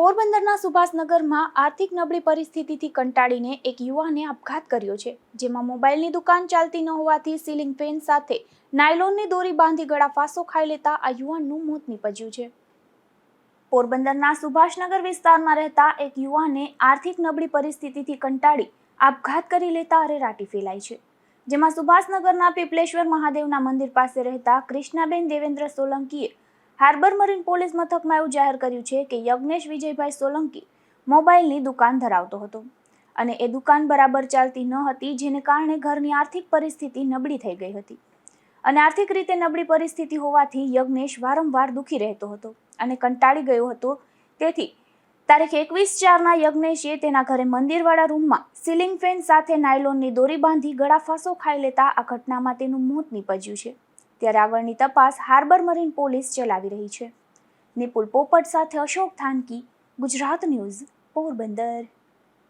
પોરબંદરના સુભાષનગરમાં આર્થિક નબળી પરિસ્થિતિથી કંટાળીને એક યુવાને આપઘાત કર્યો છે, જેમાં મોબાઈલની દુકાન ચાલતી ન હોવાથી સીલિંગ ફેન સાથે નાયલોનની દોરી બાંધી ગળા ફાંસો ખાઈ લેતા આ યુવાનનું મોત નીપજ્યું છે. પોરબંદરના સુભાષનગર વિસ્તારમાં રહેતા એક યુવાને આર્થિક નબળી પરિસ્થિતિથી કંટાળી આપઘાત કરી લેતા અરેરાટી ફેલાઈ છે, જેમાં સુભાષનગરના પીપલેશ્વર મહાદેવના મંદિર પાસે રહેતા કૃષ્ણાબેન દેવેન્દ્ર સોલંકીએ હાર્બર મરીન પોલીસ મથકમાં એવું જાહેર કર્યું છે કે યજ્ઞેશ વિજયભાઈ સોલંકી મોબાઈલની દુકાન ધરાવતો હતો અને એ દુકાન બરાબર ચાલતી ન હતી, જેને કારણે ઘરની આર્થિક પરિસ્થિતિ નબળી થઈ ગઈ હતી અને આર્થિક રીતે નબળી પરિસ્થિતિ હોવાથી યજ્ઞેશ વારંવાર દુખી રહેતો હતો અને કંટાળી ગયો હતો. તેથી તારીખ 21/4ના યજ્ઞેશે તેના ઘરે મંદિરવાળા રૂમમાં સીલિંગ ફેન સાથે નાયલોનની દોરી બાંધી ગળા ફાંસો ખાઈ લેતા આ ઘટનામાં તેનું મોત નીપજ્યું છે. ત્યારે આગળની તપાસ હાર્બર મરીન પોલીસ ચલાવી રહી છે. નિપુલ પોપટ સાથે અશોક થાનકી, ગુજરાત ન્યૂઝ, પોરબંદર.